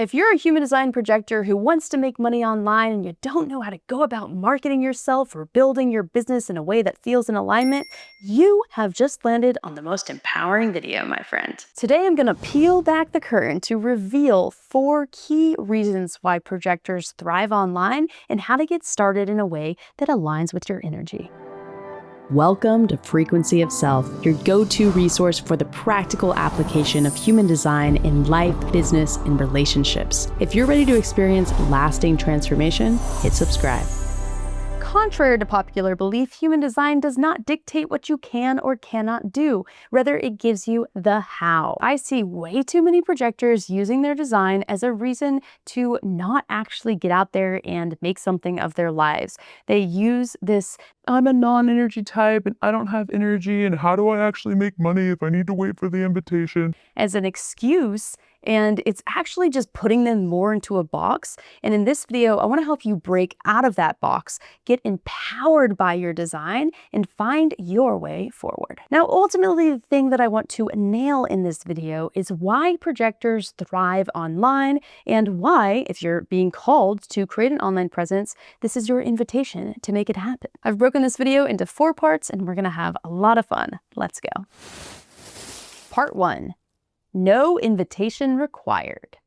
If you're a human design projector who wants to make money online and you don't know how to go about marketing yourself or building your business in a way that feels in alignment, you have just landed on the most empowering video, my friend. Today, I'm gonna peel back the curtain to reveal 4 key reasons why projectors thrive online and how to get started in a way that aligns with your energy. Welcome to Frequency of Self, your go-to resource for the practical application of human design in life, business, and relationships. If you're ready to experience lasting transformation, hit subscribe. Contrary to popular belief, human design does not dictate what you can or cannot do. Rather, it gives you the how. I see way too many projectors using their design as a reason to not actually get out there and make something of their lives. They use this, I'm a non-energy type and I don't have energy, and how do I actually make money if I need to wait for the invitation, as an excuse. And it's actually just putting them more into a box. And in this video, I want to help you break out of that box, get empowered by your design, and find your way forward. Now, ultimately, the thing that I want to nail in this video is why projectors thrive online and why, if you're being called to create an online presence, this is your invitation to make it happen. I've broken this video into 4 parts and we're going to have a lot of fun. Let's go. Part 1. No invitation required.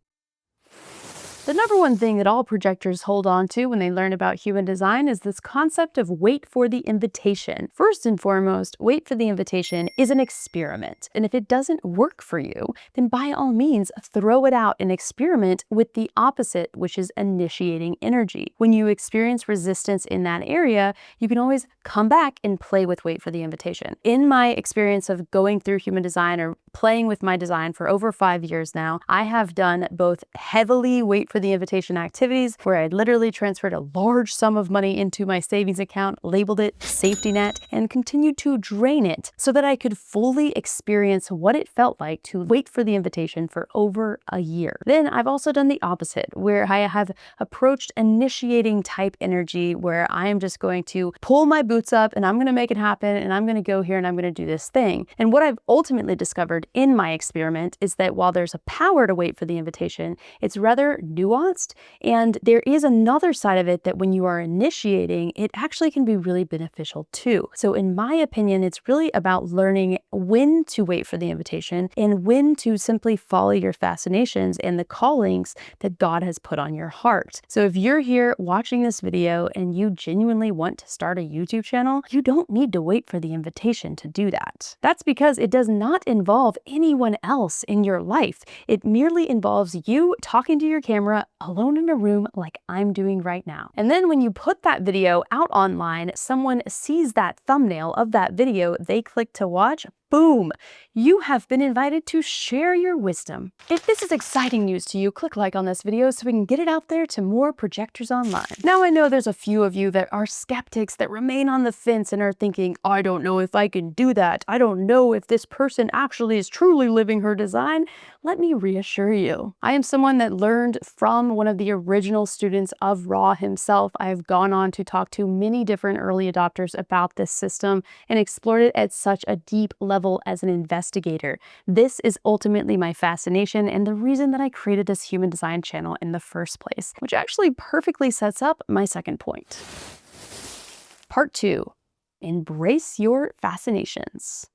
The number one thing that all projectors hold on to when they learn about human design is this concept of wait for the invitation. First and foremost, wait for the invitation is an experiment. And if it doesn't work for you, then by all means, throw it out and experiment with the opposite, which is initiating energy. When you experience resistance in that area, you can always come back and play with wait for the invitation. In my experience of going through human design or playing with my design for over 5 years now, I have done both heavily wait for the invitation activities where I literally transferred a large sum of money into my savings account, labeled it safety net, and continued to drain it so that I could fully experience what it felt like to wait for the invitation for over a year. Then I've also done the opposite, where I have approached initiating type energy, where I am just going to pull my boots up and I'm going to make it happen and I'm going to go here and I'm going to do this thing. And what I've ultimately discovered in my experiment is that while there's a power to wait for the invitation, it's rather nuanced, and there is another side of it that when you are initiating, it actually can be really beneficial too. So in my opinion, it's really about learning when to wait for the invitation and when to simply follow your fascinations and the callings that God has put on your heart. So if you're here watching this video and you genuinely want to start a YouTube channel, you don't need to wait for the invitation to do that. That's because it does not involve anyone else in your life. It merely involves you talking to your camera alone in a room like I'm doing right now. And then when you put that video out online, someone sees that thumbnail of that video, they click to watch, boom, you have been invited to share your wisdom. If this is exciting news to you, click like on this video so we can get it out there to more projectors online. Now I know there's a few of you that are skeptics that remain on the fence and are thinking, I don't know if I can do that. I don't know if this person actually is truly living her design. Let me reassure you. I am someone that learned from one of the original students of Ra himself. I have gone on to talk to many different early adopters about this system and explored it at such a deep level as an investigator. This is ultimately my fascination and the reason that I created this human design channel in the first place, which actually perfectly sets up my second point. Part 2, embrace your fascinations.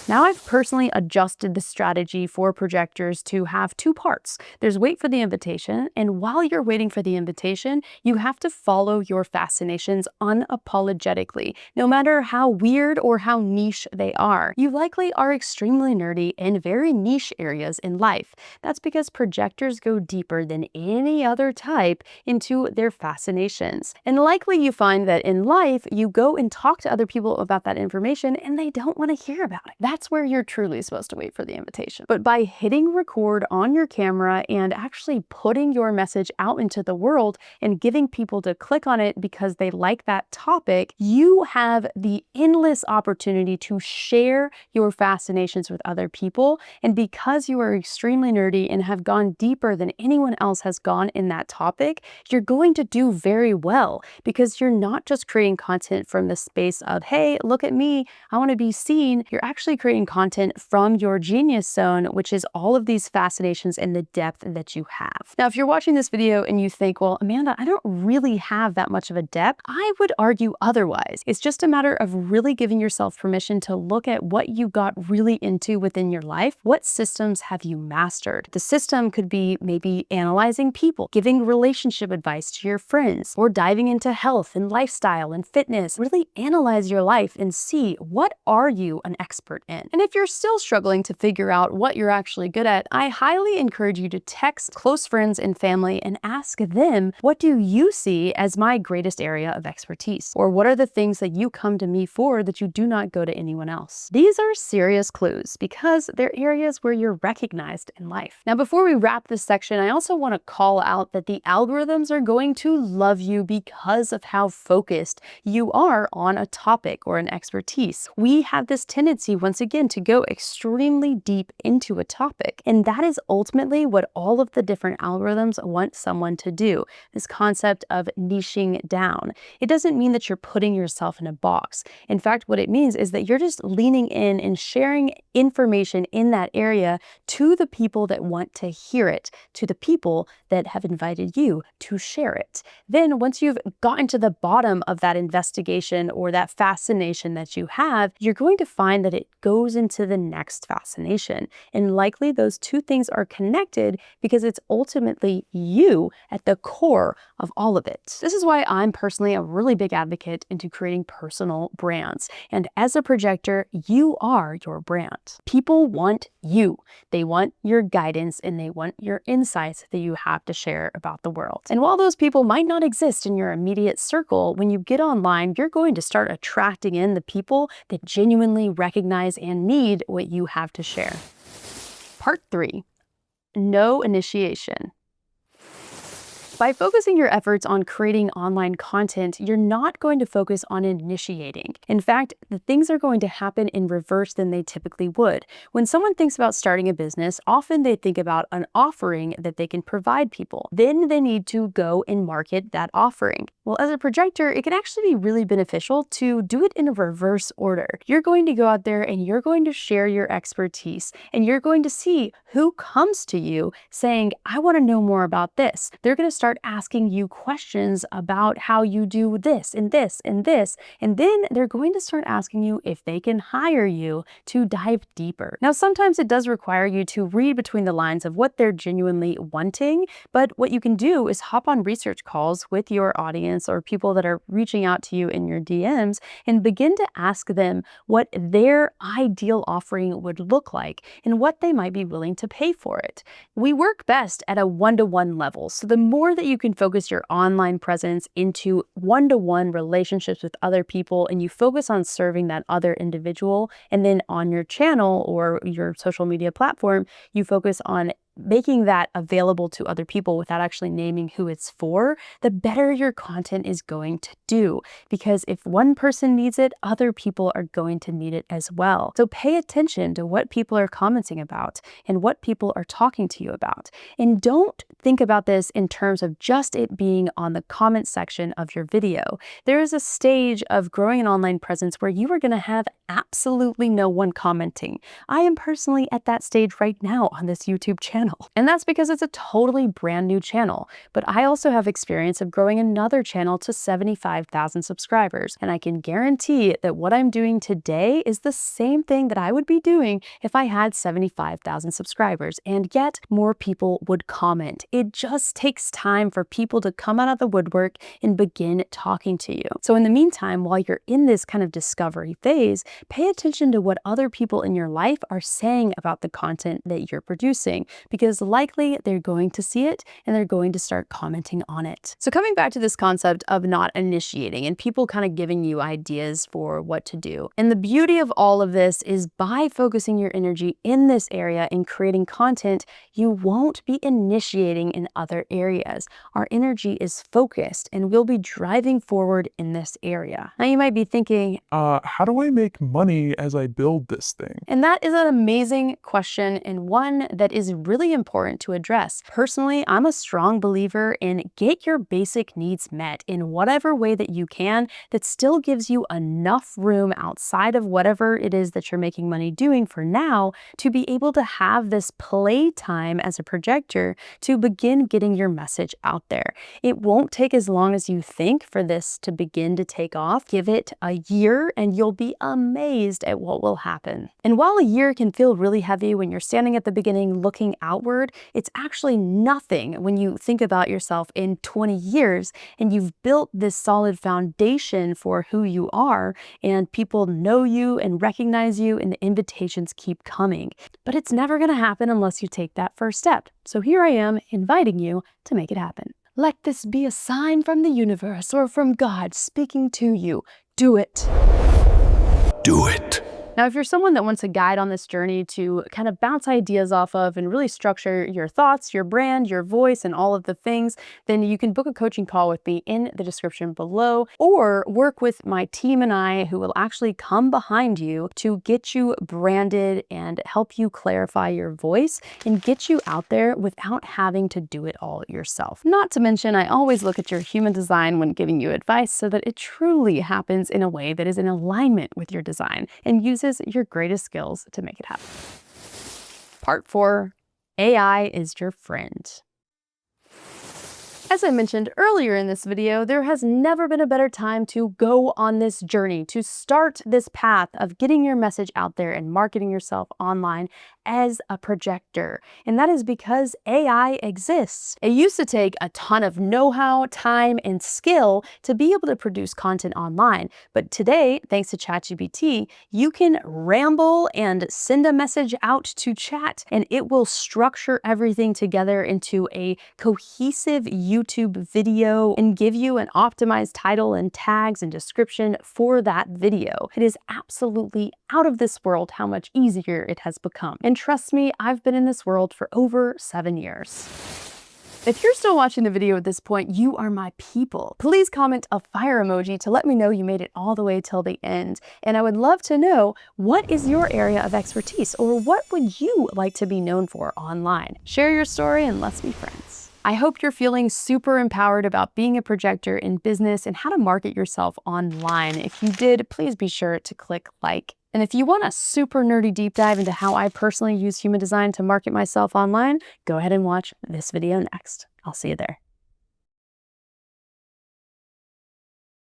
Now I've personally adjusted the strategy for projectors to have 2 parts. There's wait for the invitation, and while you're waiting for the invitation, you have to follow your fascinations unapologetically, no matter how weird or how niche they are. You likely are extremely nerdy in very niche areas in life. That's because projectors go deeper than any other type into their fascinations. And likely you find that in life, you go and talk to other people about that information and they don't want to hear about it. That's where you're truly supposed to wait for the invitation. But by hitting record on your camera and actually putting your message out into the world and giving people to click on it because they like that topic, you have the endless opportunity to share your fascinations with other people. And because you are extremely nerdy and have gone deeper than anyone else has gone in that topic, you're going to do very well because you're not just creating content from the space of, hey, look at me, I want to be seen. You're actually creating content from your genius zone, which is all of these fascinations and the depth that you have. Now, if you're watching this video and you think, well, Amanda, I don't really have that much of a depth, I would argue otherwise. It's just a matter of really giving yourself permission to look at what you got really into within your life. What systems have you mastered? The system could be maybe analyzing people, giving relationship advice to your friends, or diving into health and lifestyle and fitness. Really analyze your life and see, what are you an expert in? And if you're still struggling to figure out what you're actually good at, I highly encourage you to text close friends and family and ask them, what do you see as my greatest area of expertise? Or what are the things that you come to me for that you do not go to anyone else? These are serious clues because they're areas where you're recognized in life. Now, before we wrap this section, I also want to call out that the algorithms are going to love you because of how focused you are on a topic or an expertise. We have this tendency, once again, to go extremely deep into a topic, and that is ultimately what all of the different algorithms want someone to do, this concept of niching down. It doesn't mean that you're putting yourself in a box. In fact, what it means is that you're just leaning in and sharing information in that area to the people that want to hear it, to the people that have invited you to share it. Then once you've gotten to the bottom of that investigation or that fascination that you have, you're going to find that it goes into the next fascination. And likely those two things are connected because it's ultimately you at the core of all of it. This is why I'm personally a really big advocate into creating personal brands. And as a projector, you are your brand. People want you. They want your guidance and they want your insights that you have to share about the world. And while those people might not exist in your immediate circle, when you get online, you're going to start attracting in the people that genuinely recognize and need what you have to share. Part 3, no initiation. By focusing your efforts on creating online content, you're not going to focus on initiating. In fact, the things are going to happen in reverse than they typically would. When someone thinks about starting a business, often they think about an offering that they can provide people. Then they need to go and market that offering. Well, as a projector, it can actually be really beneficial to do it in a reverse order. You're going to go out there and you're going to share your expertise, and you're going to see who comes to you saying, I want to know more about this. They're going to start asking you questions about how you do this and this and this, and then they're going to start asking you if they can hire you to dive deeper. Now, sometimes it does require you to read between the lines of what they're genuinely wanting, but what you can do is hop on research calls with your audience or people that are reaching out to you in your DMs and begin to ask them what their ideal offering would look like and what they might be willing to pay for it. We work best at a one-to-one level, so the more that you can focus your online presence into one-to-one relationships with other people and you focus on serving that other individual, and then on your channel or your social media platform, you focus on making that available to other people without actually naming who it's for, the better your content is going to do. Because if one person needs it, other people are going to need it as well. So pay attention to what people are commenting about and what people are talking to you about. And don't think about this in terms of just it being on the comment section of your video. There is a stage of growing an online presence where you are going to have absolutely no one commenting. I am personally at that stage right now on this YouTube channel. And that's because it's a totally brand new channel. But I also have experience of growing another channel to 75,000 subscribers. And I can guarantee that what I'm doing today is the same thing that I would be doing if I had 75,000 subscribers. And yet more people would comment. It just takes time for people to come out of the woodwork and begin talking to you. So in the meantime, while you're in this kind of discovery phase, pay attention to what other people in your life are saying about the content that you're producing, because likely they're going to see it and they're going to start commenting on it. So coming back to this concept of not initiating and people kind of giving you ideas for what to do. And the beauty of all of this is by focusing your energy in this area and creating content, you won't be initiating in other areas. Our energy is focused and we'll be driving forward in this area. Now you might be thinking, how do I make money as I build this thing? And that is an amazing question, and one that is really really important to address. Personally, I'm a strong believer in get your basic needs met in whatever way that you can that still gives you enough room outside of whatever it is that you're making money doing for now to be able to have this playtime as a projector to begin getting your message out there. It won't take as long as you think for this to begin to take off. Give it a year and you'll be amazed at what will happen. And while a year can feel really heavy when you're standing at the beginning looking outward, it's actually nothing when you think about yourself in 20 years and you've built this solid foundation for who you are and people know you and recognize you and the invitations keep coming. But it's never going to happen unless you take that first step. So here I am inviting you to make it happen. Let this be a sign from the universe or from God speaking to you. Do it. Do it. Now, if you're someone that wants a guide on this journey to kind of bounce ideas off of and really structure your thoughts, your brand, your voice, and all of the things, then you can book a coaching call with me in the description below, or work with my team and I who will actually come behind you to get you branded and help you clarify your voice and get you out there without having to do it all yourself. Not to mention, I always look at your human design when giving you advice so that it truly happens in a way that is in alignment with your design and uses your greatest skills to make it happen. Part 4, AI is your friend. As I mentioned earlier in this video, there has never been a better time to go on this journey, to start this path of getting your message out there and marketing yourself online as a projector. And that is because AI exists. It used to take a ton of know-how, time, and skill to be able to produce content online. But today, thanks to ChatGPT, you can ramble and send a message out to chat, and it will structure everything together into a cohesive YouTube video and give you an optimized title and tags and description for that video. It is absolutely out of this world how much easier it has become. And trust me, I've been in this world for over 7 years. If you're still watching the video at this point, you are my people. Please comment a fire emoji to let me know you made it all the way till the end. And I would love to know, what is your area of expertise, or what would you like to be known for online? Share your story and let's be friends. I hope you're feeling super empowered about being a projector in business and how to market yourself online. If you did, please be sure to click like. And if you want a super nerdy deep dive into how I personally use human design to market myself online, go ahead and watch this video next. I'll see you there.